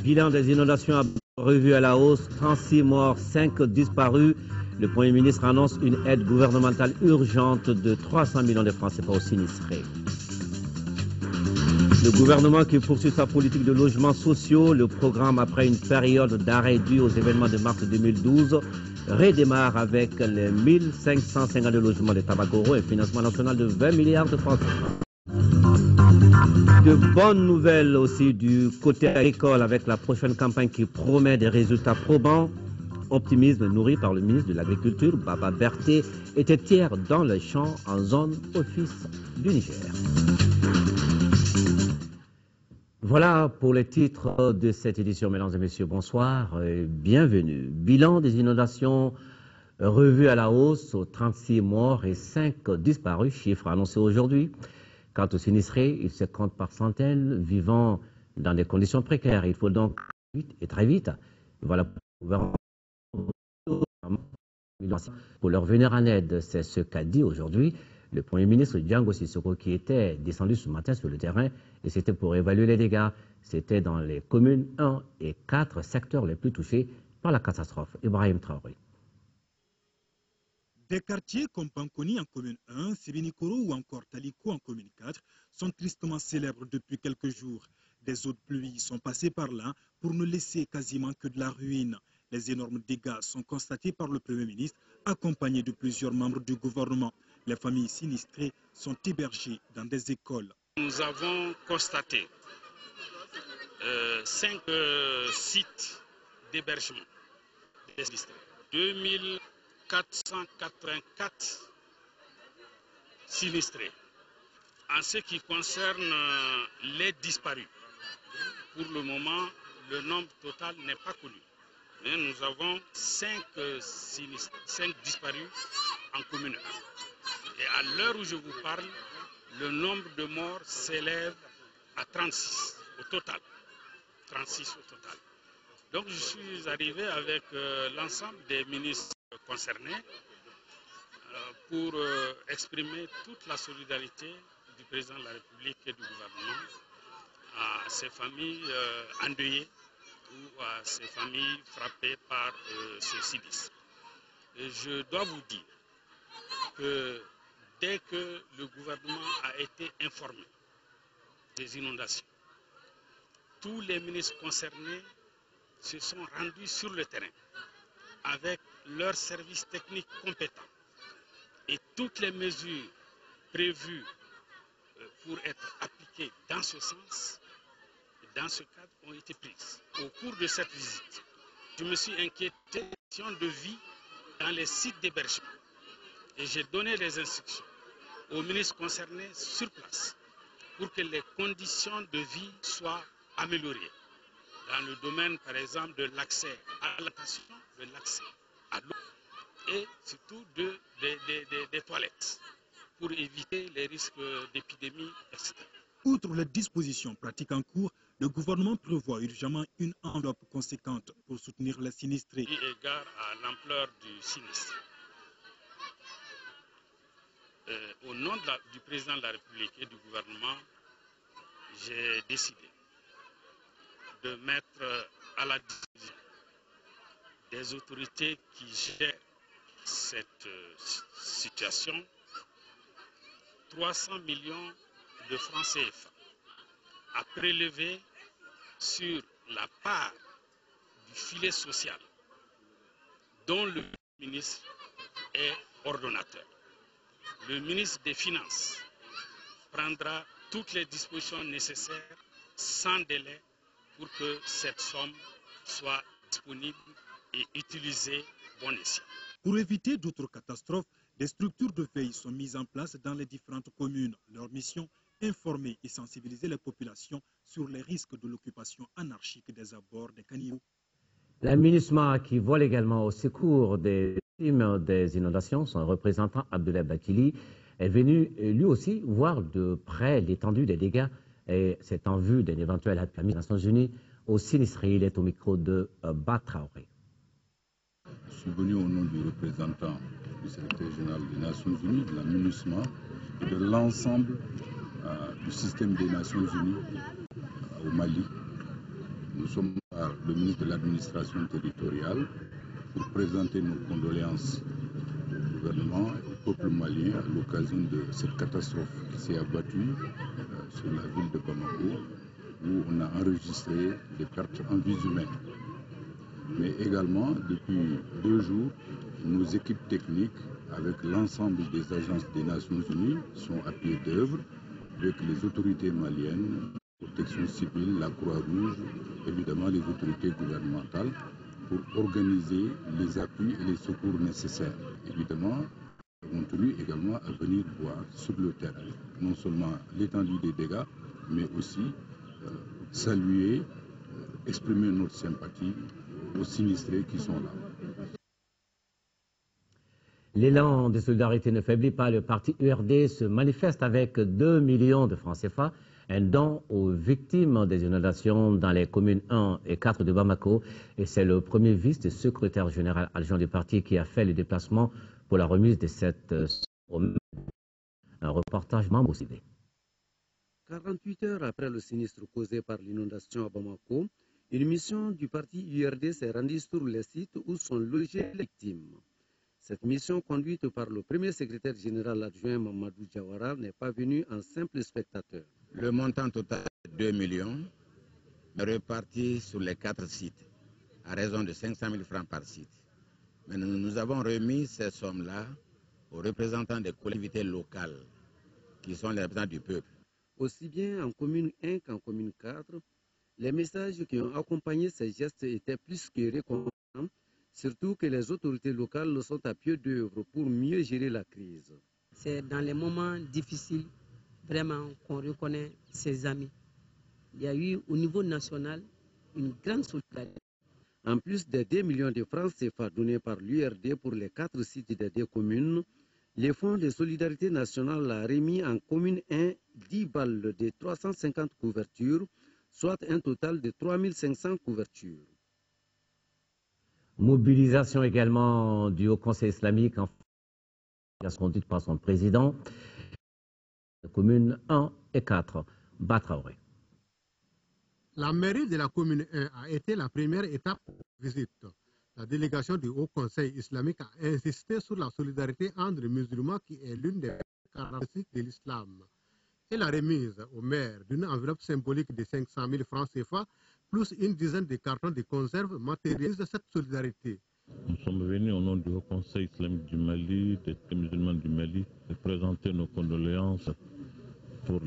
Bilan des inondations revu à la hausse, 36 morts, 5 disparus. Le Premier ministre annonce une aide gouvernementale urgente de 300 millions de francs CFA aux sinistrés. Le gouvernement qui poursuit sa politique de logements sociaux, le programme après une période d'arrêt dû aux événements de mars 2012, redémarre avec les 1552 logements de Tabakoro et un financement national de 20 milliards de francs CFA. De bonnes nouvelles aussi du côté agricole avec la prochaine campagne qui promet des résultats probants. Optimisme nourri par le ministre de l'Agriculture, Baba Berté, était hier dans les champs en zone office du Niger. Voilà pour les titres de cette édition. Mesdames et messieurs, bonsoir et bienvenue. Bilan des inondations revu à la hausse, 36 morts et 5 disparus, chiffre annoncé aujourd'hui. Quant aux sinistrés, ils se comptent par centaines, vivant dans des conditions précaires. Il faut donc vite et très vite, voilà, pour leur venir en aide. C'est ce qu'a dit aujourd'hui le Premier ministre Django Sissoko, qui était descendu ce matin sur le terrain, et c'était pour évaluer les dégâts. C'était dans les communes 1 et 4, secteurs les plus touchés par la catastrophe. Ibrahim Traoré. Des quartiers comme Pankoni en commune 1, Sibinikoro ou encore Taliko en commune 4 sont tristement célèbres depuis quelques jours. Des eaux de pluie sont passées par là pour ne laisser quasiment que de la ruine. Les énormes dégâts sont constatés par le Premier ministre, accompagné de plusieurs membres du gouvernement. Les familles sinistrées sont hébergées dans des écoles. Nous avons constaté 5 sites d'hébergement des sinistrés. 2484 sinistrés. En ce qui concerne les disparus, pour le moment, le nombre total n'est pas connu. Mais nous avons 5 disparus en commune 1. Et à l'heure où je vous parle, le nombre de morts s'élève à 36 au total. 36 au total. Donc je suis arrivé avec l'ensemble des ministres concernés pour exprimer toute la solidarité du président de la République et du gouvernement à ces familles endeuillées ou à ces familles frappées par ce sinistre. Et je dois vous dire que dès que le gouvernement a été informé des inondations, tous les ministres concernés se sont rendus sur le terrain avec leurs services techniques compétents et toutes les mesures prévues pour être appliquées dans ce sens, dans ce cadre, ont été prises. Au cours de cette visite, je me suis inquiété de vie dans les sites d'hébergement et j'ai donné des instructions aux ministres concernés sur place pour que les conditions de vie soient améliorées. Dans le domaine, par exemple, de l'accès à l'alimentation, de l'accès à l'eau et surtout des toilettes pour éviter les risques d'épidémie, etc. Outre les dispositions pratiques en cours, le gouvernement prévoit urgemment une enveloppe conséquente pour soutenir les sinistrés. Eu égard à l'ampleur du sinistre, au nom du président de la République et du gouvernement, j'ai décidé de mettre à la disposition des autorités qui gèrent cette situation 300 millions de francs CFA à prélever sur la part du filet social dont le ministre est ordonnateur. Le ministre des Finances prendra toutes les dispositions nécessaires sans délai pour que cette somme soit disponible et utilisée bon escient. Pour éviter d'autres catastrophes, des structures de veille sont mises en place dans les différentes communes. Leur mission, informer et sensibiliser les populations sur les risques de l'occupation anarchique des abords des caniveaux. La MINUSMA, qui vole également au secours des victimes des inondations, son représentant Abdoulaye Bakili est venu lui aussi voir de près l'étendue des dégâts et c'est en vue d'un éventuel appel des Nations Unies aux sinistrés. Il est au micro de Batraoré. Je suis venu au nom du représentant du secrétaire général des Nations Unies, de la MINUSMA, et de l'ensemble du système des Nations Unies au Mali. Nous sommes à par le ministre de l'administration territoriale pour présenter nos condoléances au gouvernement et au peuple malien à l'occasion de cette catastrophe qui s'est abattue sur la ville de Bamako, où on a enregistré des pertes en vies humaines. Mais également, depuis 2 jours, nos équipes techniques, avec l'ensemble des agences des Nations Unies, sont à pied d'œuvre avec les autorités maliennes, la protection civile, la Croix-Rouge, évidemment les autorités gouvernementales, pour organiser les appuis et les secours nécessaires. Évidemment, nous avons tenu également à venir voir sur le terrain, non seulement l'étendue des dégâts, mais aussi saluer, exprimer notre sympathie aux sinistrés qui sont là. L'élan de solidarité ne faiblit pas. Le parti URD se manifeste avec 2 millions de francs CFA, un don aux victimes des inondations dans les communes 1 et 4 de Bamako. Et c'est le premier vice-secrétaire général adjoint du parti qui a fait le déplacement pour la remise de cette somme. Un reportage Mambo Sidé. 48 heures après le sinistre causé par l'inondation à Bamako, une mission du parti URD s'est rendue sur les sites où sont logées les victimes. Cette mission, conduite par le premier secrétaire général adjoint Mamadou Diawara, n'est pas venue en simple spectateur. Le montant total est 2 millions, réparti sur les 4 sites, à raison de 500 000 francs par site. Mais nous avons remis ces sommes-là aux représentants des collectivités locales, qui sont les représentants du peuple. Aussi bien en commune 1 qu'en commune 4, les messages qui ont accompagné ces gestes étaient plus que récompensants, surtout que les autorités locales sont à pied d'œuvre pour mieux gérer la crise. C'est dans les moments difficiles, vraiment, qu'on reconnaît ses amis. Il y a eu au niveau national une grande solidarité. En plus des 2 millions de francs CFA donnés par l'URD pour les 4 sites des 2 communes, le Fonds de solidarité nationale a remis en commune 1 10 balles de 350 couvertures, soit un total de 3500 couvertures. Mobilisation également du Haut Conseil islamique en conduite par son président, communes 1 et 4, Batraoré. La mairie de la commune 1 a été la première étape de la visite. La délégation du Haut Conseil islamique a insisté sur la solidarité entre les musulmans qui est l'une des caractéristiques de l'islam. Et la remise au maire d'une enveloppe symbolique de 500 000 francs CFA plus une dizaine de cartons de conserve matérialisent cette solidarité. Nous sommes venus au nom du Haut Conseil islamique du Mali, des musulmans du Mali, de présenter nos condoléances pour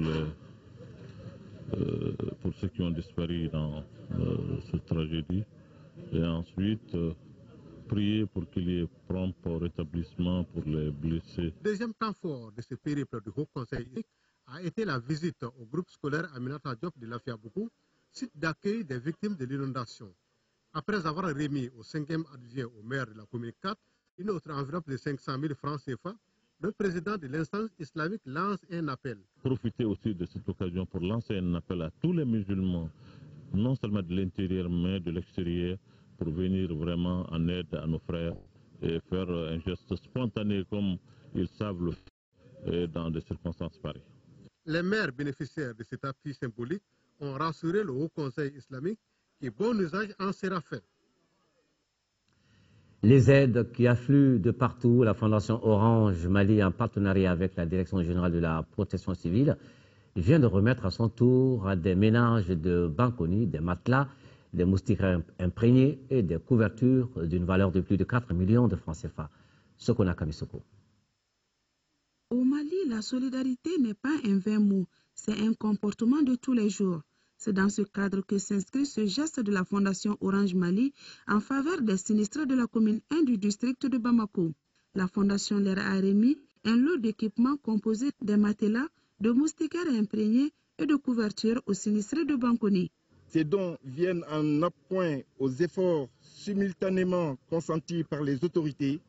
ceux qui ont disparu dans cette tragédie. Et ensuite, prier pour qu'il y ait prompt rétablissement pour les blessés. Deuxième temps fort de ce périple du Haut Conseil a été la visite au groupe scolaire Aminata Diop de Lafiaboukou, site d'accueil des victimes de l'inondation. Après avoir remis au 5e adjoint au maire de la commune 4 une autre enveloppe de 500 000 francs CFA, le président de l'instance islamique lance un appel. Profitez aussi de cette occasion pour lancer un appel à tous les musulmans, non seulement de l'intérieur, mais de l'extérieur, pour venir vraiment en aide à nos frères et faire un geste spontané comme ils savent le faire dans des circonstances pareilles. Les maires bénéficiaires de cet appui symbolique ont rassuré le Haut Conseil islamique que bon usage en sera fait. Les aides qui affluent de partout, la Fondation Orange Mali, en partenariat avec la Direction générale de la protection civile, vient de remettre à son tour à des ménages de Bankoni des matelas, des moustiques imprégnés et des couvertures d'une valeur de plus de 4 millions de francs CFA. Sokona Kamisoko. Au Mali, la solidarité n'est pas un vain mot, c'est un comportement de tous les jours. C'est dans ce cadre que s'inscrit ce geste de la Fondation Orange Mali en faveur des sinistrés de la commune 1 du district de Bamako. La Fondation leur a remis un lot d'équipements composé de matelas, de moustiquaires imprégnés et de couvertures aux sinistrés de Bankoni. Ces dons viennent en appoint aux efforts simultanément consentis par les autorités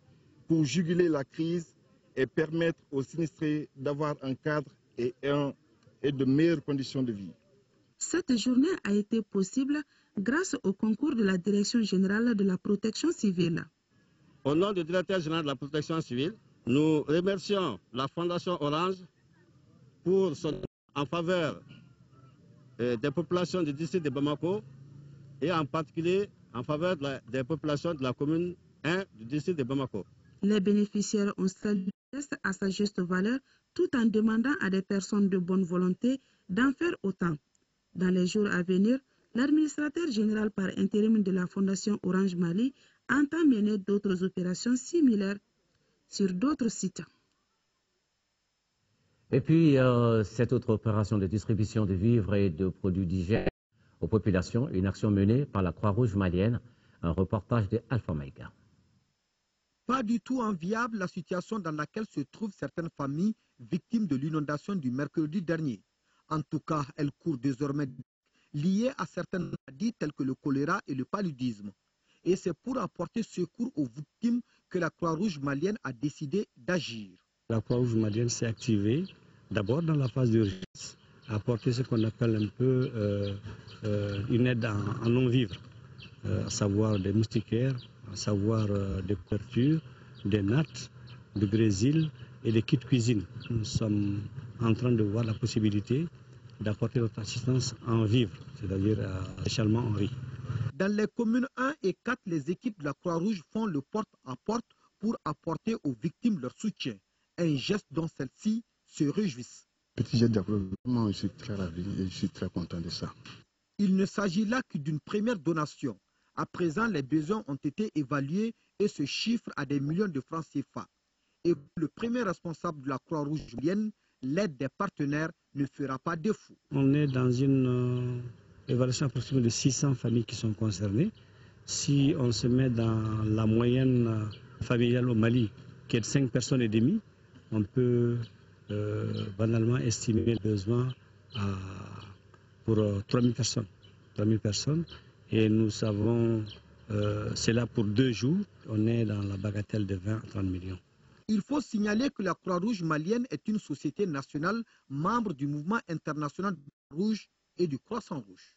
pour juguler la crise et permettre aux sinistrés d'avoir un cadre et de meilleures conditions de vie. Cette journée a été possible grâce au concours de la Direction générale de la protection civile. Au nom du directeur général de la protection civile, nous remercions la Fondation Orange pour son en faveur des populations du district de Bamako et en particulier en faveur des populations de la commune 1 du district de Bamako. Les bénéficiaires ont salué le geste à sa juste valeur tout en demandant à des personnes de bonne volonté d'en faire autant. Dans les jours à venir, l'administrateur général par intérim de la Fondation Orange Mali entend mener d'autres opérations similaires sur d'autres sites. Et puis, cette autre opération de distribution de vivres et de produits d'hygiène aux populations, une action menée par la Croix-Rouge malienne, un reportage de Alpha Maïga. Pas du tout enviable la situation dans laquelle se trouvent certaines familles victimes de l'inondation du mercredi dernier. En tout cas, elles courent désormais liées à certaines maladies telles que le choléra et le paludisme. Et c'est pour apporter secours aux victimes que la Croix-Rouge malienne a décidé d'agir. La Croix-Rouge malienne s'est activée d'abord dans la phase d'urgence, à apporter ce qu'on appelle un peu une aide en non-vivre, à savoir des moustiquaires, à savoir des couvertures, des nattes, du Brésil et des kits cuisine. Nous sommes en train de voir la possibilité d'apporter notre assistance en vivre, c'est-à-dire spécialement en riz. Dans les communes 1 et 4, les équipes de la Croix-Rouge font le porte-à-porte pour apporter aux victimes leur soutien, un geste dont celles-ci se réjouissent. Petit jet d'applaudissement, je suis très ravi et je suis très content de ça. Il ne s'agit là que d'une première donation. À présent, les besoins ont été évalués et se chiffrent à des millions de francs CFA. Et le premier responsable de la Croix-Rouge malienne, l'aide des partenaires ne fera pas défaut. On est dans une évaluation approximative de 600 familles qui sont concernées. Si on se met dans la moyenne familiale au Mali, qui est de 5 personnes et demie, on peut banalement estimer le besoin pour 3000 personnes. 3000 personnes. Et nous savons, c'est là pour 2 jours, on est dans la bagatelle de 20 à 30 millions. Il faut signaler que la Croix-Rouge malienne est une société nationale, membre du mouvement international du Rouge et du Croissant-Rouge.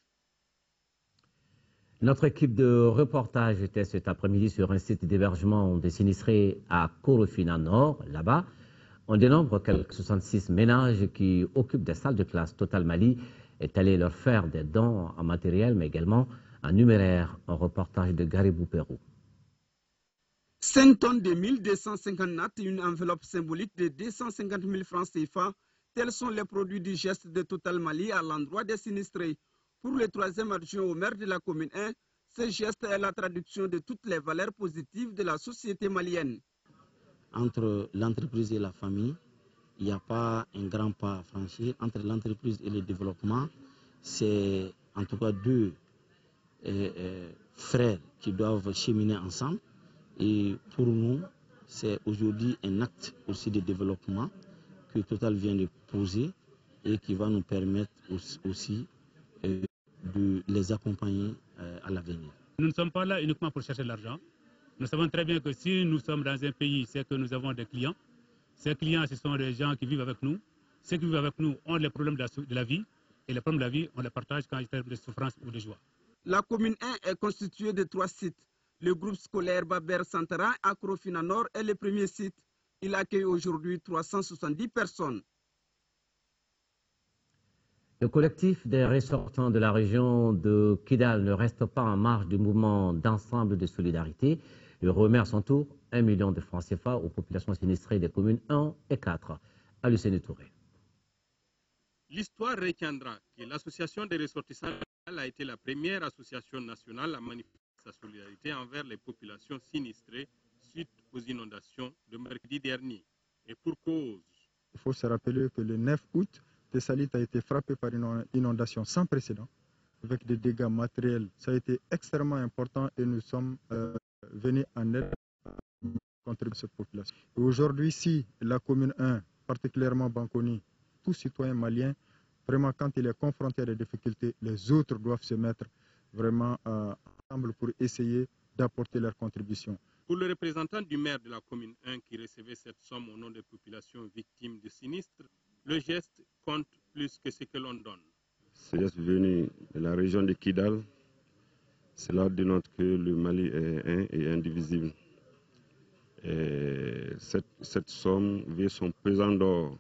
Notre équipe de reportage était cet après-midi sur un site d'hébergement des sinistrés à Korofina Nord. Là-bas, on dénombre quelques 66 ménages qui occupent des salles de classe. Total Mali est allé leur faire des dons en matériel, mais également en numéraire. Un reportage de Garibou Pérou. 5 tonnes de 1250 nattes et une enveloppe symbolique de 250 000 francs CFA, tels sont les produits du geste de Total Mali à l'endroit des sinistrés. Pour le 3e adjoint au maire de la commune 1, ce geste est la traduction de toutes les valeurs positives de la société malienne. Entre l'entreprise et la famille, il n'y a pas un grand pas à franchir. Entre l'entreprise et le développement, c'est en tout cas 2 frères qui doivent cheminer ensemble. Et pour nous, c'est aujourd'hui un acte aussi de développement que Total vient de poser et qui va nous permettre aussi de les accompagner à l'avenir. Nous ne sommes pas là uniquement pour chercher l'argent. Nous savons très bien que si nous sommes dans un pays, c'est que nous avons des clients. Ces clients, ce sont des gens qui vivent avec nous. Ceux qui vivent avec nous ont les problèmes de la vie. Et les problèmes de la vie, on les partage quand il y a de souffrance ou de joie. La commune 1 est constituée de 3 sites. Le groupe scolaire Baber Santara à Korofina Nord est le premier site. Il accueille aujourd'hui 370 personnes. Le collectif des ressortissants de la région de Kidal ne reste pas en marge du mouvement d'ensemble de solidarité. Il remet à son tour 1 million de francs CFA aux populations sinistrées des communes 1 et 4. À Lucien Touré. L'histoire retiendra que l'association des ressortissants a été la première association nationale à manifester sa solidarité envers les populations sinistrées suite aux inondations de mercredi dernier. Et pour cause. Il faut se rappeler que le 9 août, Tessalit a été frappé par une inondation sans précédent, avec des dégâts matériels. Ça a été extrêmement important et nous sommes venus en aide contre cette population. Aujourd'hui, si la commune 1, particulièrement Bankoni, tout citoyen malien, vraiment quand il est confronté à des difficultés, les autres doivent se mettre vraiment ensemble pour essayer d'apporter leur contribution. Pour le représentant du maire de la commune 1 qui recevait cette somme au nom des populations victimes de sinistres, le geste compte plus que ce que l'on donne. Ce geste venu de la région de Kidal, cela dénote que le Mali est un et indivisible. Et cette somme vient son pesant d'or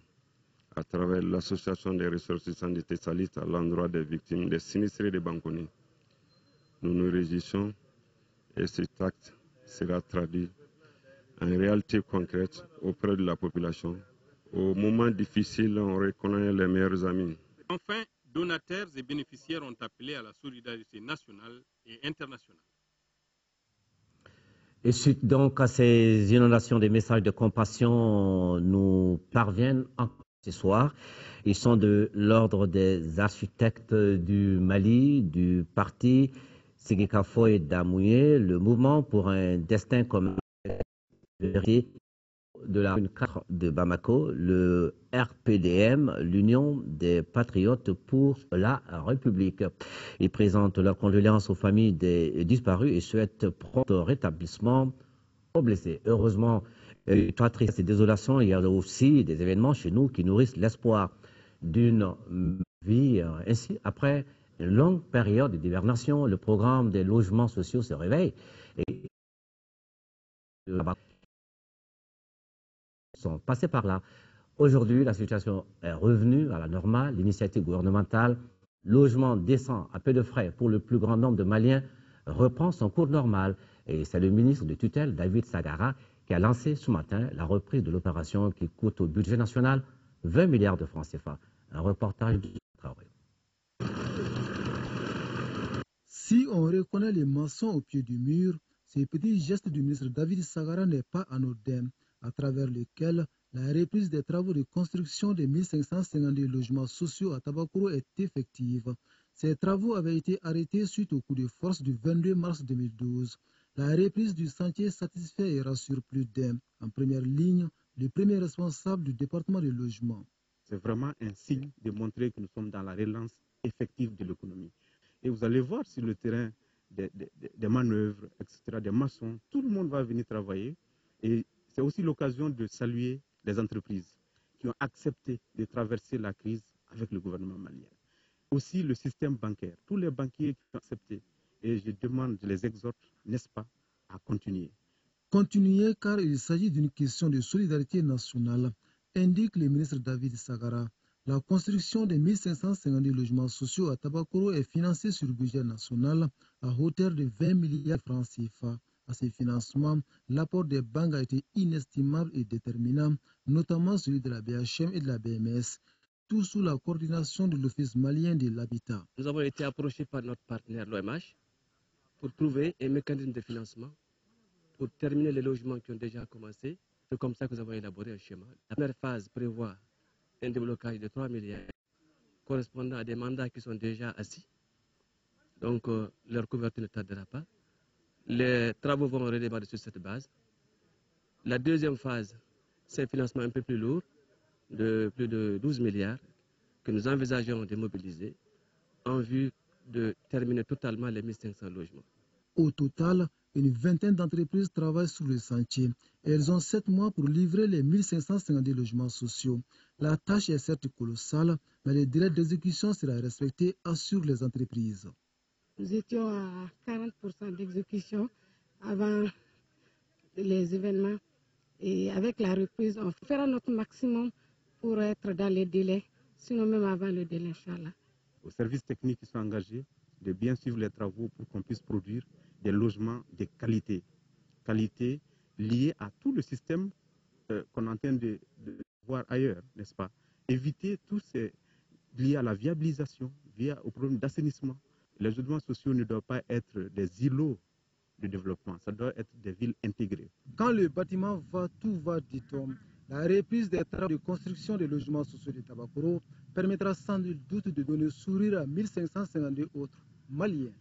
à travers l'association des ressortissants de Tessalit à l'endroit des victimes des sinistrés de Bankoni. nous nous réjouissons et cet acte sera traduit en réalité concrète auprès de la population. Au moment difficile, on reconnaît les meilleurs amis. Enfin, donataires et bénéficiaires ont appelé à la solidarité nationale et internationale. Et suite donc à ces inondations, des messages de compassion nous parviennent ce soir. Ils sont de l'ordre des architectes du Mali, du parti Sigika Foy Damouye, le mouvement pour un destin commun de la Rue 4 de Bamako, le RPDM, l'Union des Patriotes pour la République. Ils présentent leurs condoléances aux familles des disparus et souhaitent prompt rétablissement aux blessés. Heureusement, pas triste et désolation, il y a aussi des événements chez nous qui nourrissent l'espoir d'une vie. Ainsi, après une longue période d'hibernation, le programme des logements sociaux se réveille et sont passés par là. Aujourd'hui, la situation est revenue à la normale. L'initiative gouvernementale logement décent à peu de frais pour le plus grand nombre de Maliens reprend son cours normal. Et c'est le ministre de tutelle, David Sagara, qui a lancé ce matin la reprise de l'opération qui coûte au budget national 20 milliards de francs CFA. Un reportage de Traoré. Si on reconnaît les maçons au pied du mur, ces petits gestes du ministre David Sagara n'est pas anodin, à travers lesquels la reprise des travaux de construction des 1552 logements sociaux à Tabakoro est effective. Ces travaux avaient été arrêtés suite au coup de force du 22 mars 2012. La reprise du chantier satisfait et rassure plus d'un. En première ligne, le premier responsable du département du logement. C'est vraiment un signe de montrer que nous sommes dans la relance effective de l'économie. Et vous allez voir sur le terrain des manœuvres, etc., des maçons, tout le monde va venir travailler. Et c'est aussi l'occasion de saluer les entreprises qui ont accepté de traverser la crise avec le gouvernement malien. Aussi le système bancaire, tous les banquiers qui ont accepté. Et je les exhorte, n'est-ce pas, à continuer. Continuer car il s'agit d'une question de solidarité nationale, indique le ministre David Sagara. La construction de 1552 logements sociaux à Tabakoro est financée sur le budget national à hauteur de 20 milliards de francs CFA. À ces financements, l'apport des banques a été inestimable et déterminant, notamment celui de la BHM et de la BMS, tout sous la coordination de l'Office malien de l'habitat. Nous avons été approchés par notre partenaire, l'OMH, pour trouver un mécanisme de financement pour terminer les logements qui ont déjà commencé. C'est comme ça que nous avons élaboré un schéma. La première phase prévoit un déblocage de 3 milliards correspondant à des mandats qui sont déjà assis. Donc, leur couverture ne tardera pas. Les travaux vont redémarrer sur cette base. La deuxième phase, c'est un financement un peu plus lourd, de plus de 12 milliards, que nous envisageons de mobiliser en vue de terminer totalement les 1500 logements. Au total, une vingtaine d'entreprises travaillent sur le chantier. Elles ont 7 mois pour livrer les 1552 logements sociaux. La tâche est certes colossale, mais le délai d'exécution sera respecté, assurent les entreprises. Nous étions à 40% d'exécution avant les événements. Et avec la reprise, on fera notre maximum pour être dans les délais, sinon même avant le délai, Inch'Allah. Aux services techniques qui sont engagés, de bien suivre les travaux pour qu'on puisse produire des logements de qualité. Qualité liée à tout le système qu'on est en train de voir ailleurs, n'est-ce pas? Éviter tout ce lié à la viabilisation, lié au problème d'assainissement. Les logements sociaux ne doivent pas être des îlots de développement, ça doit être des villes intégrées. Quand le bâtiment va, tout va, dit-on. La reprise des travaux de construction des logements sociaux de Tabakoro permettra sans nul doute de donner sourire à 1552 autres Maliens.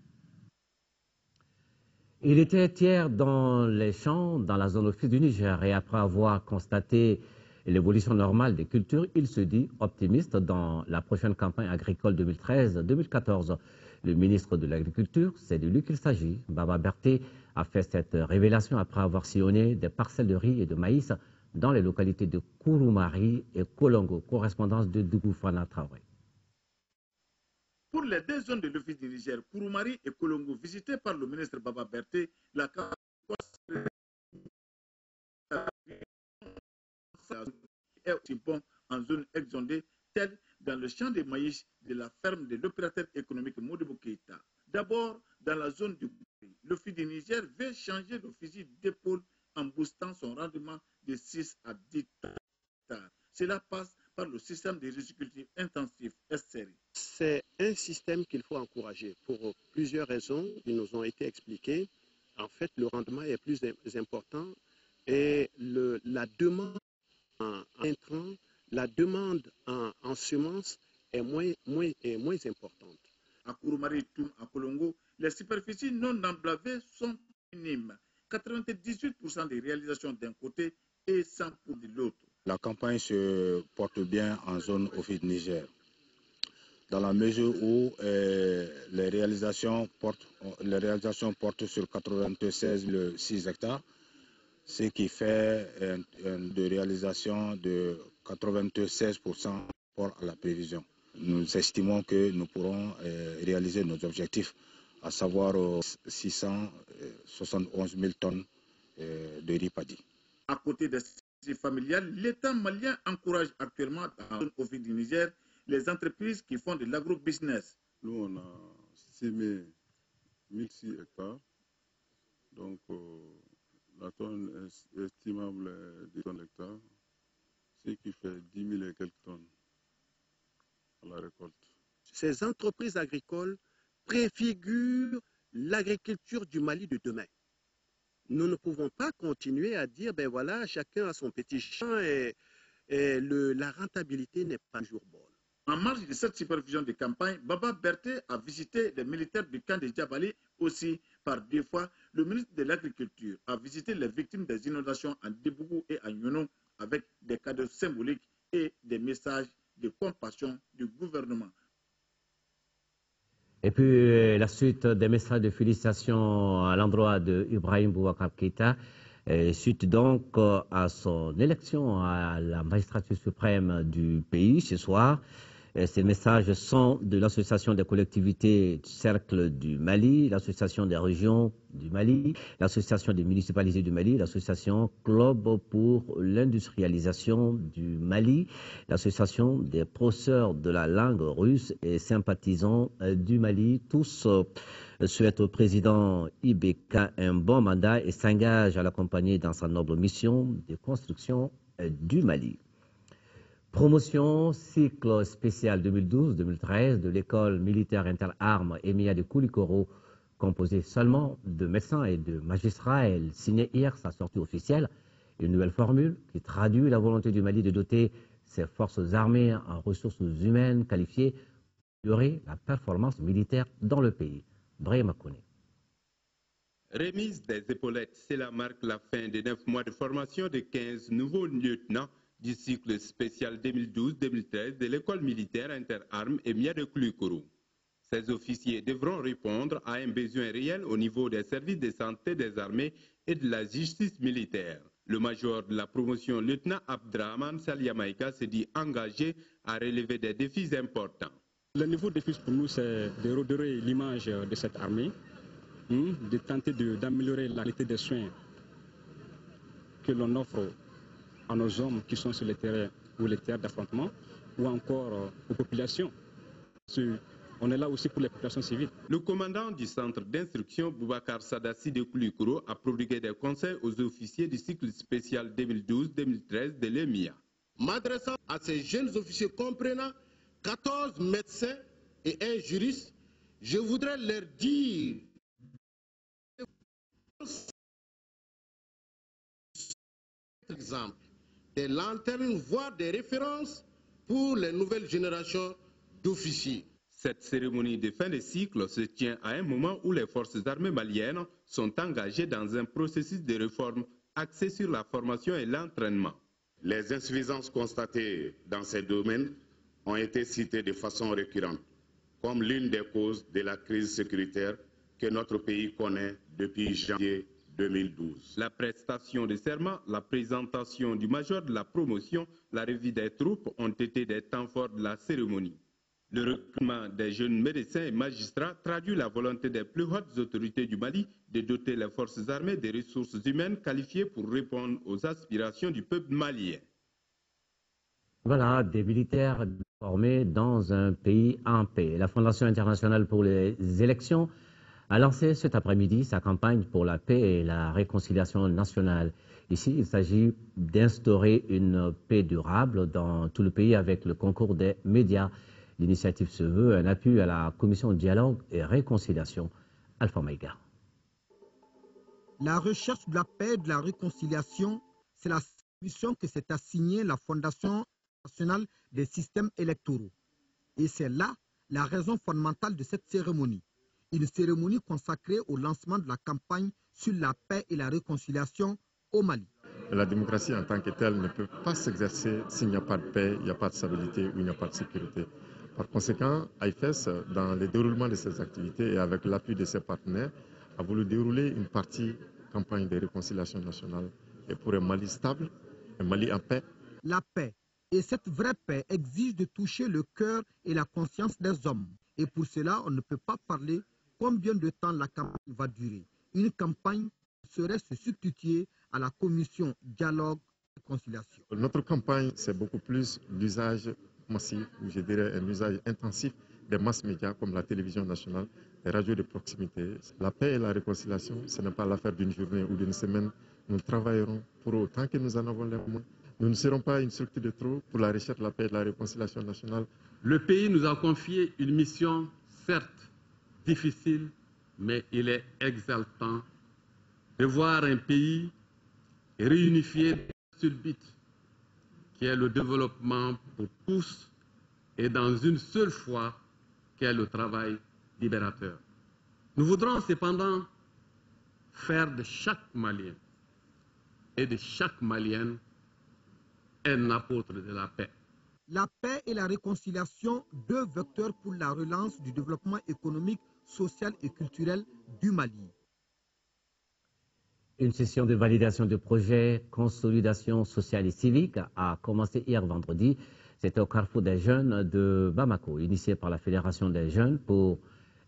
Il était hier dans les champs, dans la zone office du Niger, et après avoir constaté l'évolution normale des cultures, il se dit optimiste dans la prochaine campagne agricole 2013-2014. Le ministre de l'Agriculture, c'est de lui qu'il s'agit. Baba Berté a fait cette révélation après avoir sillonné des parcelles de riz et de maïs dans les localités de Kouroumari et Kolongo, correspondance de Dougoufana Traoré. Pour les deux zones de l'Office du Niger, Kouroumari et Kolongo, visitées par le ministre Baba Berté, la est aussi bon en zone exondée, telle dans le champ de maïs de la ferme de l'opérateur économique Modibo Keïta. D'abord, dans la zone du Gouri, l'Office du Niger veut changer le fusil d'épaule en boostant son rendement de 6 à 10 hectares. Cela passe par le système de riziculture intensif SRI. C'est un système qu'il faut encourager pour plusieurs raisons qui nous ont été expliquées. En fait, le rendement est plus important et la demande en intrants, la demande en semences est moins importante. À Kouroumari, Toum, à Kolongo, les superficies non emblavées sont minimes. 98% des réalisations d'un côté et 100% de l'autre. La campagne se porte bien en zone Office Niger, dans la mesure où les réalisations portent sur 96,6 hectares, ce qui fait de réalisation de 96% rapport à la prévision. Nous estimons que nous pourrons réaliser nos objectifs, à savoir 671 000 tonnes de riz paddy. À côté des familiales, l'État malien encourage actuellement dans l'Office du Niger les entreprises qui font de l'agro-business. Nous, on a sémé 1006 hectares, donc la tonne estimable est de 10 hectares, ce qui fait 10 000 et quelques tonnes à la récolte. Ces entreprises agricoles préfigurent l'agriculture du Mali de demain. Nous ne pouvons pas continuer à dire, ben voilà, chacun a son petit champ et la rentabilité n'est pas toujours bonne. En marge de cette supervision de campagne, Baba Berté a visité les militaires du camp de Djabali. Aussi, par 2 fois, le ministre de l'Agriculture a visité les victimes des inondations en Debougou et en Yono avec des cadeaux symboliques et des messages de compassion du gouvernement. Et puis la suite des messages de félicitations à l'endroit de Ibrahim Boubacar Keïta, suite donc à son élection à la magistrature suprême du pays ce soir. Ces messages sont de l'Association des collectivités Cercle du Mali, l'Association des régions du Mali, l'Association des municipalités du Mali, l'Association Club pour l'industrialisation du Mali, l'Association des professeurs de la langue russe et sympathisants du Mali. Tous souhaitent au président Ibeka un bon mandat et s'engagent à l'accompagner dans sa noble mission de construction du Mali. Promotion cycle spécial 2012-2013 de l'école militaire interarmes EMIA de Koulikoro, composée seulement de médecins et de magistrats. Elle signait hier sa sortie officielle, une nouvelle formule qui traduit la volonté du Mali de doter ses forces armées en ressources humaines qualifiées pour améliorer la performance militaire dans le pays. Brahima Kone. Remise des épaulettes, cela marque la fin des 9 mois de formation de 15 nouveaux lieutenants du cycle spécial 2012-2013 de l'école militaire interarmes EMIA de Koulikoro. Ces officiers devront répondre à un besoin réel au niveau des services de santé des armées et de la justice militaire. Le major de la promotion, lieutenant Abdrahman Saliamaïka, s'est dit engagé à relever des défis importants. Le niveau de défi pour nous, c'est de redorer l'image de cette armée, de tenter d'améliorer la qualité des soins que l'on offre à nos hommes qui sont sur le terrain ou les terres d'affrontement, ou encore aux populations. On est là aussi pour les populations civiles. Le commandant du centre d'instruction, Boubacar Sadassi de Koulikoro, a prodigué des conseils aux officiers du cycle spécial 2012-2013 de l'EMIA. M'adressant à ces jeunes officiers comprenant 14 médecins et un juriste, je voudrais leur dire exemple, des lanternes, voire des références pour les nouvelles générations d'officiers. Cette cérémonie de fin de cycle se tient à un moment où les forces armées maliennes sont engagées dans un processus de réforme axé sur la formation et l'entraînement. Les insuffisances constatées dans ces domaines ont été citées de façon récurrente comme l'une des causes de la crise sécuritaire que notre pays connaît depuis janvier 2012. La prestation de serment, la présentation du major de la promotion, la revue des troupes ont été des temps forts de la cérémonie. Le recrutement des jeunes médecins et magistrats traduit la volonté des plus hautes autorités du Mali de doter les forces armées des ressources humaines qualifiées pour répondre aux aspirations du peuple malien. Voilà, des militaires formés dans un pays en paix. La Fondation internationale pour les élections a lancé cet après-midi sa campagne pour la paix et la réconciliation nationale. Ici, il s'agit d'instaurer une paix durable dans tout le pays avec le concours des médias. L'initiative se veut un appui à la Commission de dialogue et réconciliation. Alpha Maïga. La recherche de la paix et de la réconciliation, c'est la mission que s'est assignée la Fondation nationale des systèmes électoraux. Et c'est là la raison fondamentale de cette cérémonie. Une cérémonie consacrée au lancement de la campagne sur la paix et la réconciliation au Mali. La démocratie en tant que telle ne peut pas s'exercer s'il n'y a pas de paix, il n'y a pas de stabilité ou il n'y a pas de sécurité. Par conséquent, AIFES, dans le déroulement de ses activités et avec l'appui de ses partenaires, a voulu dérouler une partie campagne de réconciliation nationale et pour un Mali stable, un Mali en paix. La paix et cette vraie paix exige de toucher le cœur et la conscience des hommes. Et pour cela, on ne peut pas parler combien de temps la campagne va durer. Une campagne serait se substituer à la commission dialogue et réconciliation. Notre campagne, c'est beaucoup plus l'usage massif, ou je dirais un usage intensif des masses médias comme la télévision nationale, les radios de proximité. La paix et la réconciliation, ce n'est pas l'affaire d'une journée ou d'une semaine. Nous travaillerons pour autant que nous en avons les moyens. Nous ne serons pas une structure de trop pour la recherche de la paix et de la réconciliation nationale. Le pays nous a confié une mission, certes difficile, mais il est exaltant de voir un pays réunifié sur le but, qui est le développement pour tous et dans une seule foi, qui est le travail libérateur. Nous voudrons cependant faire de chaque Malien et de chaque Malienne un apôtre de la paix. La paix et la réconciliation, deux vecteurs pour la relance du développement économique, social et culturel du Mali. Une session de validation de projet consolidation sociale et civique a commencé hier vendredi. C'était au Carrefour des jeunes de Bamako, initié par la Fédération des jeunes pour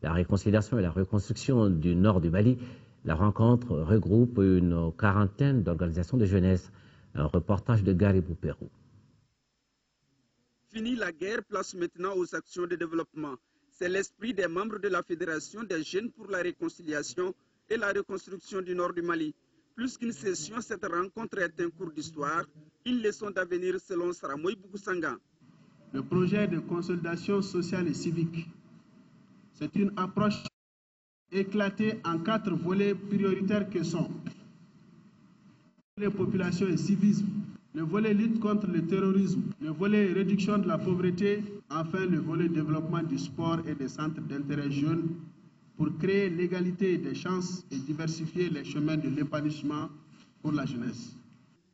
la réconciliation et la reconstruction du nord du Mali. La rencontre regroupe une quarantaine d'organisations de jeunesse. Un reportage de Garibou Pérou. Fini la guerre, place maintenant aux actions de développement. C'est l'esprit des membres de la Fédération des jeunes pour la réconciliation et la reconstruction du nord du Mali. Plus qu'une session, cette rencontre est un cours d'histoire, une leçon d'avenir selon Saramoy Bougoussanga. Le projet de consolidation sociale et civique, c'est une approche éclatée en 4 volets prioritaires que sont les populations et civisme, le volet lutte contre le terrorisme, le volet réduction de la pauvreté, enfin le volet développement du sport et des centres d'intérêt jeunes pour créer l'égalité des chances et diversifier les chemins de l'épanouissement pour la jeunesse.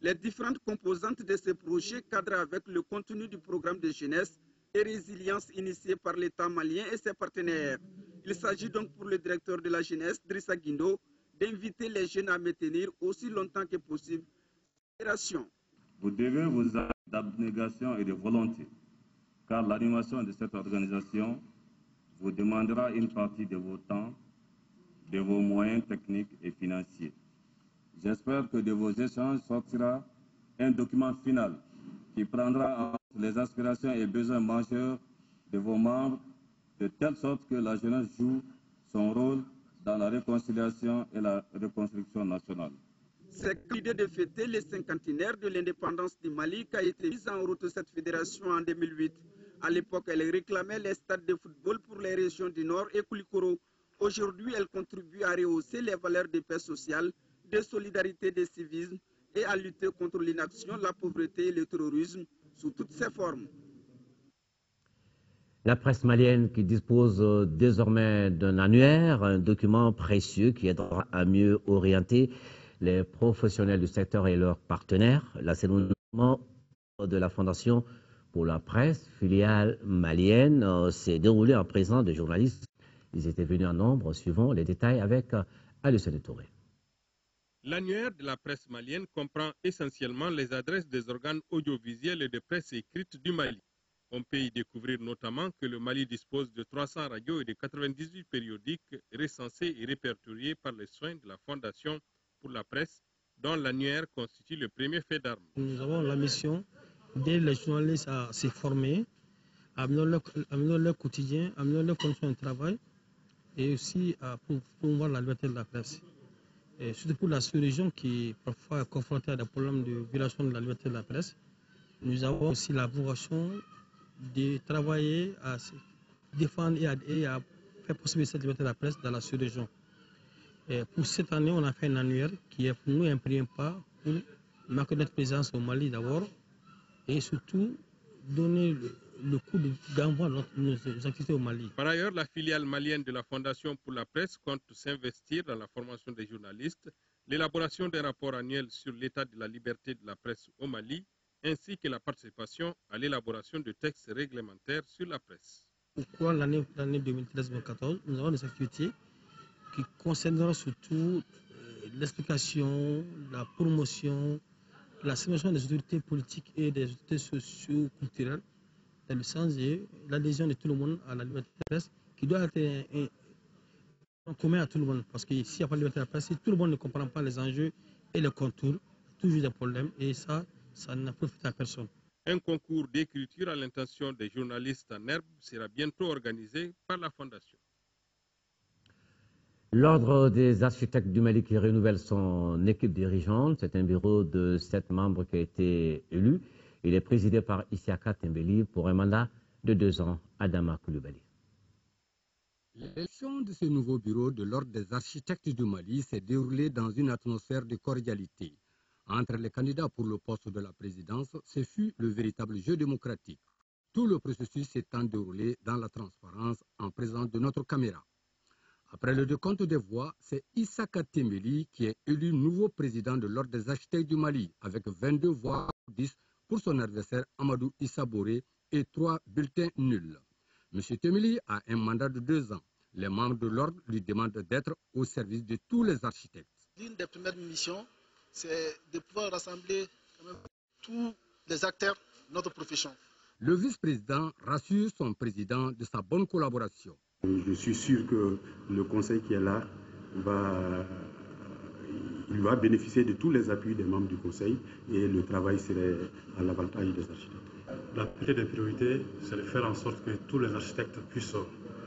Les différentes composantes de ce projet cadrent avec le contenu du programme de jeunesse et résilience initié par l'État malien et ses partenaires. Il s'agit donc pour le directeur de la jeunesse, Drissa Guindo, d'inviter les jeunes à maintenir aussi longtemps que possible l'opération. Vous devez vos actes d'abnégation et de volonté, car l'animation de cette organisation vous demandera une partie de vos temps, de vos moyens techniques et financiers. J'espère que de vos échanges sortira un document final qui prendra en compte les aspirations et besoins majeurs de vos membres, de telle sorte que la jeunesse joue son rôle dans la réconciliation et la reconstruction nationale. C'est l'idée de fêter les cinquantenaires de l'indépendance du Mali qu'a été mise en route cette fédération en 2008. À l'époque, elle réclamait les stades de football pour les régions du Nord et Koulikoro. Aujourd'hui, elle contribue à rehausser les valeurs de paix sociale, de solidarité, de civisme et à lutter contre l'inaction, la pauvreté et le terrorisme sous toutes ses formes. La presse malienne qui dispose désormais d'un annuaire, un document précieux qui aidera à mieux orienter les professionnels du secteur et leurs partenaires. L'assainissement de la Fondation pour la presse, filiale malienne, s'est déroulé en présence de journalistes. Ils étaient venus en nombre, suivant les détails avec Alucene Touré. L'annuaire de la presse malienne comprend essentiellement les adresses des organes audiovisuels et de presse écrite du Mali. On peut y découvrir notamment que le Mali dispose de 300 radios et de 98 périodiques recensés et répertoriés par les soins de la Fondation pour la presse, dont l'annuaire constitue le premier fait d'armes. Nous avons la mission d'aider les journalistes à se former, à améliorer leur quotidien, à améliorer leurs conditions de travail et aussi à promouvoir la liberté de la presse. Et surtout pour la sous-région qui est parfois confrontée à des problèmes de violation de la liberté de la presse, nous avons aussi la vocation de travailler à se défendre et à faire possible cette liberté de la presse dans la sous-région. Pour cette année, on a fait un annuaire qui est pour nous un premier pas pour marquer notre présence au Mali d'abord et surtout donner le coup d'envoi de nos activités au Mali. Par ailleurs, la filiale malienne de la Fondation pour la presse compte s'investir dans la formation des journalistes, l'élaboration des rapports annuels sur l'état de la liberté de la presse au Mali, ainsi que la participation à l'élaboration de textes réglementaires sur la presse. Pourquoi l'année 2013-2014, nous avons des activités qui concerneront surtout l'explication, la promotion, la sélection des autorités politiques et des autorités socio-culturelles, dans le sens de l'adhésion de tout le monde à la liberté de la presse, qui doit être en commun à tout le monde. Parce que s'il n'y a pas de liberté de la presse, si tout le monde ne comprend pas les enjeux et les contours, toujours des problèmes, et ça n'a profité à personne. Un concours d'écriture à l'intention des journalistes en herbe sera bientôt organisé par la Fondation. L'Ordre des architectes du Mali qui renouvelle son équipe dirigeante, c'est un bureau de 7 membres qui a été élu. Il est présidé par Isiaka Tembeli pour un mandat de 2 ans. Adama Koulibaly. L'élection de ce nouveau bureau de l'Ordre des architectes du Mali s'est déroulée dans une atmosphère de cordialité. Entre les candidats pour le poste de la présidence, ce fut le véritable jeu démocratique. Tout le processus s'étant déroulé dans la transparence en présence de notre caméra. Après le décompte des voix, c'est Issaka Tembeli qui est élu nouveau président de l'Ordre des architectes du Mali avec 22 voix 10 pour son adversaire Amadou Issa Boré et 3 bulletins nuls. M. Tembeli a un mandat de 2 ans. Les membres de l'Ordre lui demandent d'être au service de tous les architectes. L'une des premières missions, c'est de pouvoir rassembler tous les acteurs de notre profession. Le vice-président rassure son président de sa bonne collaboration. Je suis sûr que le conseil qui est là va bénéficier de tous les appuis des membres du conseil et le travail serait à l'avantage des architectes. La priorité des priorités, c'est de faire en sorte que tous les architectes puissent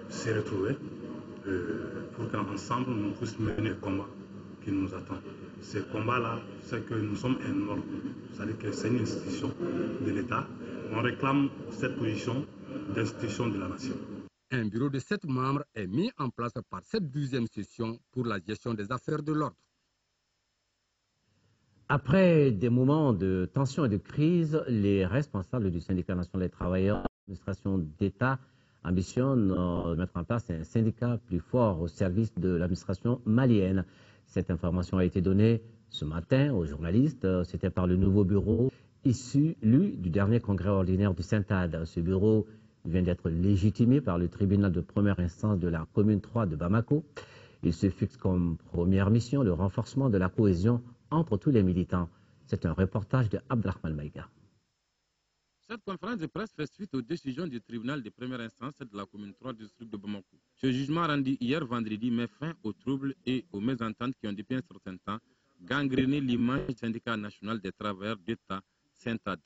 se retrouver pour qu'ensemble nous puissions mener le combat qui nous attend. Ce combat-là, c'est que nous sommes un ordre, c'est-à-dire que c'est une institution de l'État. On réclame cette position d'institution de la nation. Un bureau de 7 membres est mis en place par cette 12e session pour la gestion des affaires de l'ordre. Après des moments de tension et de crise, les responsables du syndicat national des travailleurs de l'administration d'État ambitionnent de mettre en place un syndicat plus fort au service de l'administration malienne. Cette information a été donnée ce matin aux journalistes. C'était par le nouveau bureau issu, lui, du dernier congrès ordinaire du SYNTAD. Ce bureau vient d'être légitimé par le tribunal de première instance de la commune 3 de Bamako. Il se fixe comme première mission le renforcement de la cohésion entre tous les militants. C'est un reportage de Abdrahman Maïga. Cette conférence de presse fait suite aux décisions du tribunal de première instance de la commune 3 du district de Bamako. Ce jugement rendu hier vendredi met fin aux troubles et aux mésententes qui ont depuis un certain temps gangréné l'image du syndicat national des travailleurs d'État, SYNTAD.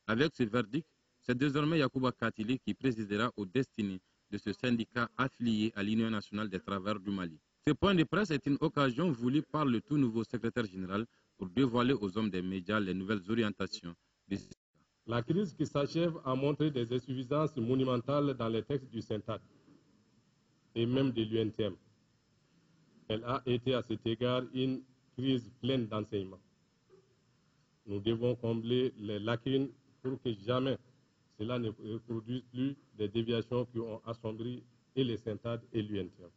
Avec ce verdict, c'est désormais Yacouba Katili qui présidera aux destinées de ce syndicat affilié à l'Union nationale des travailleurs du Mali. Ce point de presse est une occasion voulue par le tout nouveau secrétaire général pour dévoiler aux hommes des médias les nouvelles orientations du syndicat. La crise qui s'achève a montré des insuffisances monumentales dans les textes du SYNTAD et même de l'UNTM. Elle a été à cet égard une crise pleine d'enseignements. Nous devons combler les lacunes pour que jamais cela ne reproduise plus des déviations qui ont assombri et les SYNTAD et l'UNTM.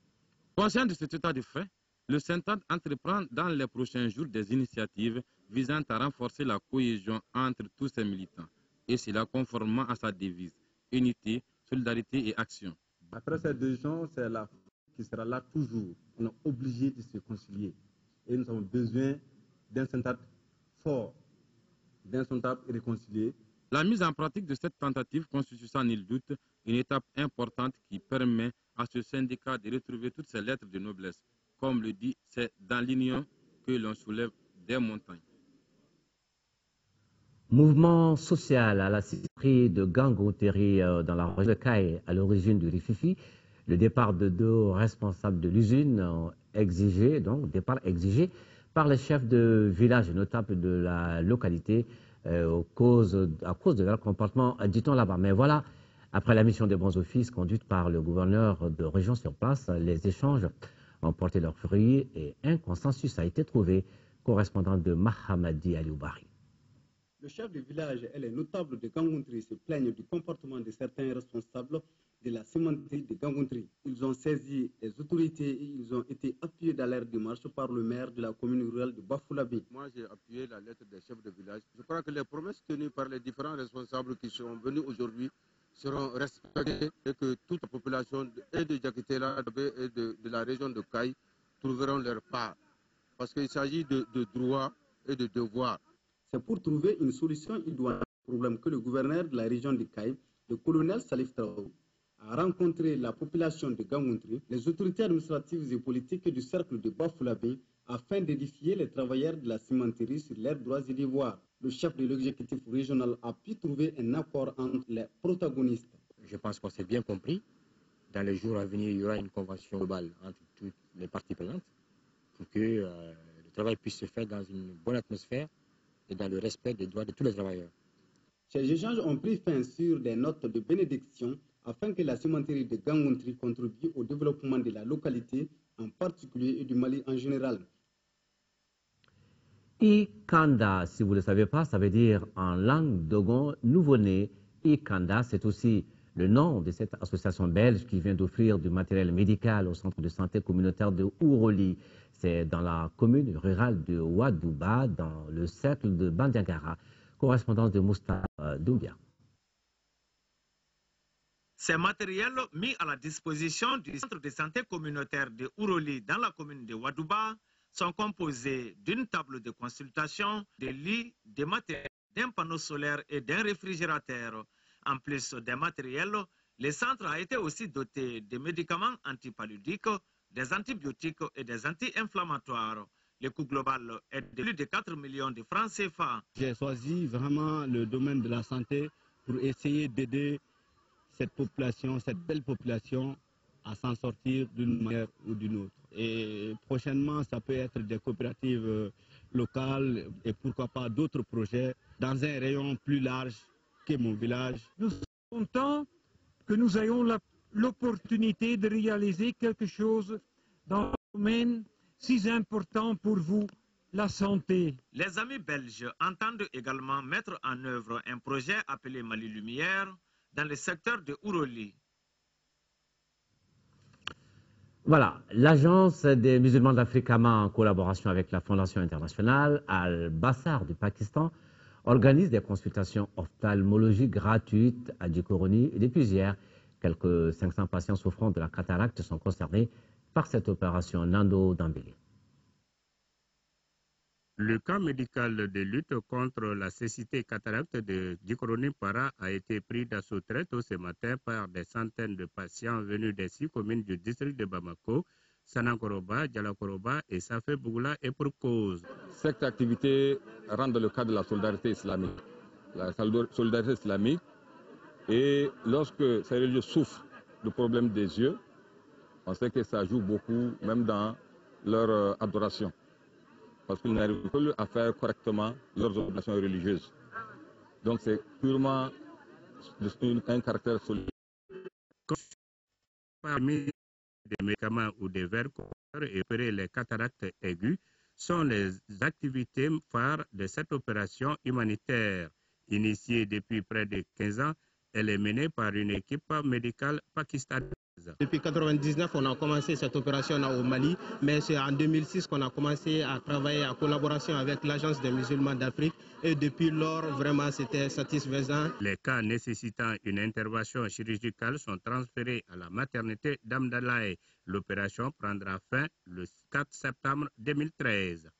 Conscient de cet état de fait, le SYNTAD entreprend dans les prochains jours des initiatives visant à renforcer la cohésion entre tous ses militants, et cela conformément à sa devise, unité, solidarité et action. Après cette décision, c'est la qui sera là toujours. On est obligé de se concilier. Et nous avons besoin d'un SYNTAD fort, d'un SYNTAD réconcilié. La mise en pratique de cette tentative constitue sans nul doute une étape importante qui permet à ce syndicat de retrouver toutes ses lettres de noblesse. Comme le dit, c'est dans l'union que l'on soulève des montagnes. Mouvement social à la cyprès de Gangouteri dans la région de Caille, à l'origine du Rififi. Le départ de 2 responsables de l'usine départ exigé par les chefs de village, notables de la localité, à cause de leur comportement, dit-on là-bas. Mais voilà, après la mission des bons offices conduite par le gouverneur de région sur place, les échanges ont porté leurs fruits et un consensus a été trouvé. Correspondant de Mahamadi Alioubari. Le chef de village et les notables de Gangontri se plaignent du comportement de certains responsables de la cimenterie de Gangontri. Ils ont saisi les autorités et ils ont été appuyés dans leur démarche par le maire de la commune rurale de Bafoulabi. Moi, j'ai appuyé la lettre des chefs de village. Je crois que les promesses tenues par les différents responsables qui sont venus aujourd'hui seront respectées et que toute la population de Djakitela et de la région de Caille trouveront leur part. Parce qu'il s'agit de droits et de devoirs. C'est pour trouver une solution idoine au problème que le gouverneur de la région de Caille, le colonel Salif Traoré, a rencontré la population de Gangontri, les autorités administratives et politiques du cercle de Bafoulabi, afin d'édifier les travailleurs de la cimenterie sur leurs droits et devoirs. Le chef de l'exécutif régional a pu trouver un accord entre les protagonistes. Je pense qu'on s'est bien compris. Dans les jours à venir, il y aura une convention globale entre toutes les parties prenantes pour que le travail puisse se faire dans une bonne atmosphère et dans le respect des droits de tous les travailleurs. Ces échanges ont pris fin sur des notes de bénédiction afin que la cimenterie de Gangontri contribue au développement de la localité en particulier et du Mali en général. Ikanda, si vous ne le savez pas, ça veut dire en langue dogon nouveau-né. Ikanda, c'est aussi le nom de cette association belge qui vient d'offrir du matériel médical au centre de santé communautaire de Ouroli. C'est dans la commune rurale de Ouadouba, dans le cercle de Bandiagara. Correspondance de Moustapha Doumbia. Ces matériels mis à la disposition du centre de santé communautaire de Ouroli dans la commune de Ouadouba sont composés d'une table de consultation, de lits, de matériel, d'un panneau solaire et d'un réfrigérateur. En plus des matériels, le centre a été aussi doté de médicaments antipaludiques, des antibiotiques et des anti-inflammatoires. Le coût global est de plus de 4 millions de francs CFA. J'ai choisi vraiment le domaine de la santé pour essayer d'aider cette population, cette belle population, à s'en sortir d'une manière ou d'une autre. Et prochainement, ça peut être des coopératives locales et pourquoi pas d'autres projets dans un rayon plus large que mon village. Nous sommes contents que nous ayons l'opportunité de réaliser quelque chose dans un domaine si important pour vous, la santé. Les amis belges entendent également mettre en œuvre un projet appelé Mali Lumière dans le secteur de Ouroli. Voilà, l'Agence des musulmans d'Afrique AMA, en collaboration avec la Fondation internationale Al-Bassar du Pakistan, organise des consultations ophtalmologiques gratuites à Djikoroni. Depuis hier, quelques 500 patients souffrant de la cataracte sont concernés par cette opération. Nando Dambélé. Le camp médical de lutte contre la cécité cataracte de Djikoroni-Para a été pris d'assaut très tôt ce matin par des centaines de patients venus des 6 communes du district de Bamako, Sanankoroba, Djalakoroba et Safé Bougoula, et pour cause. Cette activité rentre dans le cadre de la solidarité islamique. La solidarité islamique, et lorsque ces religieux souffrent du problème des yeux, on sait que ça joue beaucoup, même dans leur adoration. Parce qu'ils n'arrivent plus à faire correctement leurs obligations religieuses. Donc c'est purement un caractère solidaire. Parmi des médicaments ou des verres et opérer les cataractes aiguës sont les activités phares de cette opération humanitaire. Initiée depuis près de 15 ans, elle est menée par une équipe médicale pakistanaise. Depuis 1999, on a commencé cette opération au Mali, mais c'est en 2006 qu'on a commencé à travailler en collaboration avec l'Agence des musulmans d'Afrique et depuis lors, vraiment, c'était satisfaisant. Les cas nécessitant une intervention chirurgicale sont transférés à la maternité d'Amdalaï. L'opération prendra fin le 4 septembre 2013.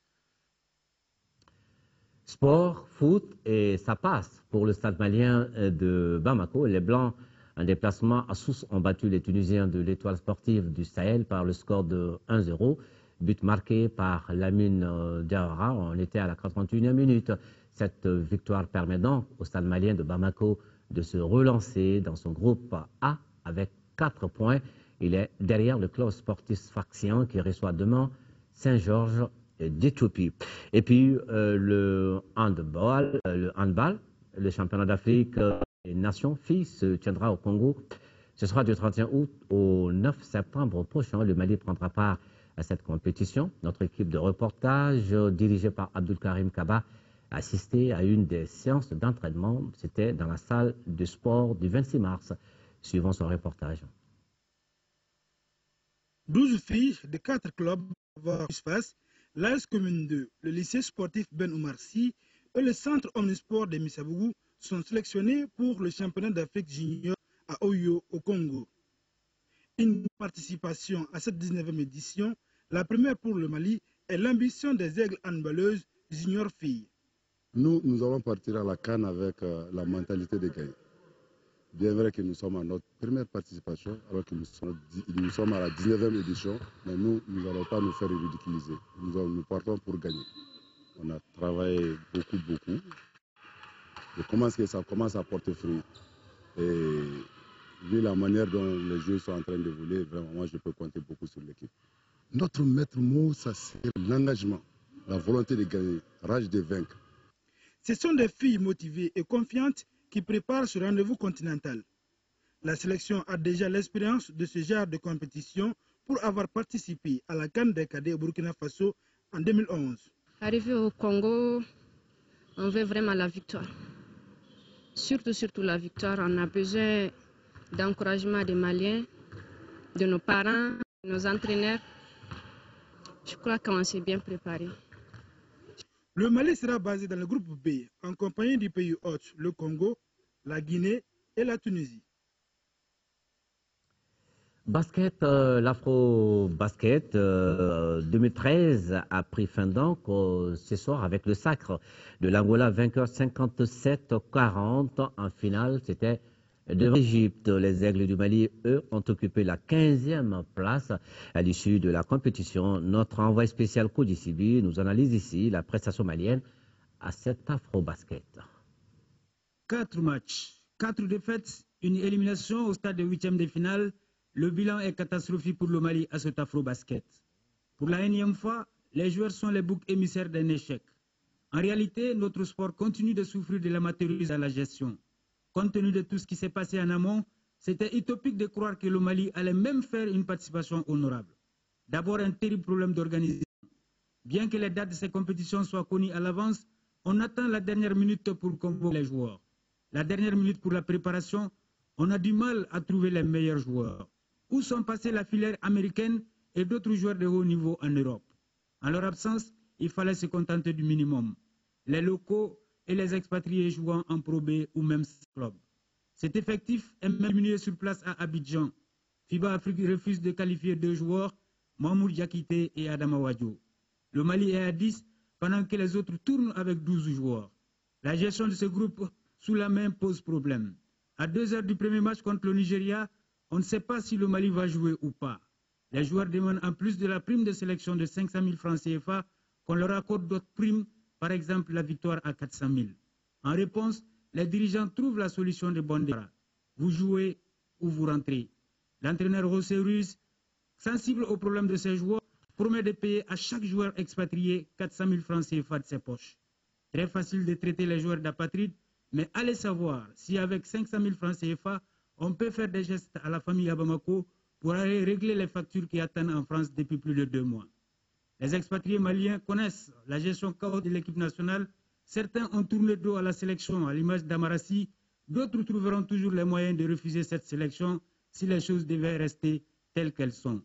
Sport, foot, et ça passe pour le stade malien de Bamako. Les Blancs, en déplacement à Sousse, ont battu les Tunisiens de l'Étoile sportive du Sahel par le score de 1-0. But marqué par Lamine Diawara. On était à la 81e minute. Cette victoire permet donc au Stade malien de Bamako de se relancer dans son groupe A avec 4 points. Il est derrière le club sportif Sfaxien qui reçoit demain Saint-Georges d'Éthiopie. Et puis le handball, le championnat d'Afrique des Nations filles se tiendra au Congo. Ce sera du 31 août au 9 septembre prochain. Le Mali prendra part à cette compétition. Notre équipe de reportage, dirigée par Abdul Karim Kaba, a assisté à une des séances d'entraînement. C'était dans la salle de sport du 26 mars. Suivons son reportage. 12 filles de 4 clubs vont face l'AS Commune 2, le lycée sportif Ben Oumar Sy et le centre Omnisport de Missabougou sont sélectionnés pour le championnat d'Afrique junior à Oyo au Congo. Une participation à cette 19e édition, la première pour le Mali, est l'ambition des aigles handballeuses junior filles. Nous allons partir à la CAN avec la mentalité de gagner. Bien vrai que nous sommes à notre première participation, alors que nous sommes à la 19e édition, mais nous n'allons pas nous faire ridiculiser. Nous partons pour gagner. On a travaillé beaucoup. Je commence que ça commence à porter fruit. Et vu la manière dont les jeux sont en train de voler, vraiment, moi, je peux compter beaucoup sur l'équipe. Notre maître mot, ça c'est l'engagement, la volonté de gagner, rage de vaincre. Ce sont des filles motivées et confiantes qui préparent ce rendez-vous continental. La sélection a déjà l'expérience de ce genre de compétition pour avoir participé à la CAN des cadets au Burkina Faso en 2011. Arrivé au Congo, on veut vraiment la victoire. Surtout la victoire. On a besoin d'encouragement des Maliens, de nos parents, de nos entraîneurs. Je crois qu'on s'est bien préparé. Le Mali sera basé dans le groupe B, en compagnie du pays hôte, le Congo, la Guinée et la Tunisie. Basket, l'Afro-Basket 2013 a pris fin donc ce soir avec le sacre de l'Angola, vainqueur 57-40 en finale. C'était devant l'Égypte. Les Aigles du Mali, eux, ont occupé la 15e place à l'issue de la compétition. Notre envoyé spécial Kodisibi nous analyse ici la prestation malienne à cet Afro-Basket. 4 matchs, 4 défaites, une élimination au stade de 8e de finale. Le bilan est catastrophique pour le Mali à cet Afro-Basket. Pour la énième fois, les joueurs sont les boucs émissaires d'un échec. En réalité, notre sport continue de souffrir de l'amateurisme à la gestion. Compte tenu de tout ce qui s'est passé en amont, c'était utopique de croire que le Mali allait même faire une participation honorable. D'abord, un terrible problème d'organisation. Bien que les dates de ces compétitions soient connues à l'avance, on attend la dernière minute pour convoquer les joueurs. La dernière minute pour la préparation, on a du mal à trouver les meilleurs joueurs. Où sont passés la filière américaine et d'autres joueurs de haut niveau en Europe? En leur absence, il fallait se contenter du minimum. Les locaux et les expatriés jouant en Pro B ou même club. Cet effectif est même diminué sur place à Abidjan. FIBA Afrique refuse de qualifier 2 joueurs, Mahmoud Diakité et Adama Wadjo. Le Mali est à 10 pendant que les autres tournent avec 12 joueurs. La gestion de ce groupe sous la main pose problème. À 2 heures du premier match contre le Nigeria, on ne sait pas si le Mali va jouer ou pas. Les joueurs demandent en plus de la prime de sélection de 500 000 francs CFA qu'on leur accorde d'autres primes, par exemple la victoire à 400 000. En réponse, les dirigeants trouvent la solution de Bondera. Vous jouez ou vous rentrez. L'entraîneur José Ruiz, sensible au problème de ses joueurs, promet de payer à chaque joueur expatrié 400 000 francs CFA de ses poches. Très facile de traiter les joueurs d'apatrides, mais allez savoir si avec 500 000 francs CFA, on peut faire des gestes à la famille à Bamako pour aller régler les factures qui attendent en France depuis plus de 2 mois. Les expatriés maliens connaissent la gestion chaotique de l'équipe nationale. Certains ont tourné le dos à la sélection à l'image d'Amarassi. D'autres trouveront toujours les moyens de refuser cette sélection si les choses devaient rester telles qu'elles sont.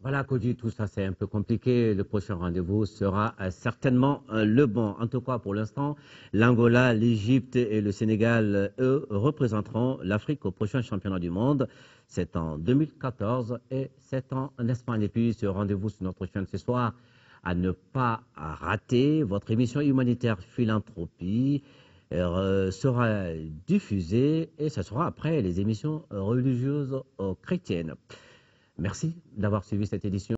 Voilà, Koji, tout ça c'est un peu compliqué. Le prochain rendez-vous sera certainement le bon. En tout cas, pour l'instant, l'Angola, l'Égypte et le Sénégal, eux, représenteront l'Afrique au prochain championnat du monde. C'est en 2014 et c'est en Espagne. Et puis, ce rendez-vous sur notre chaîne ce soir, à ne pas rater. Votre émission humanitaire Philanthropie sera diffusée et ce sera après les émissions religieuses chrétiennes. Merci d'avoir suivi cette édition.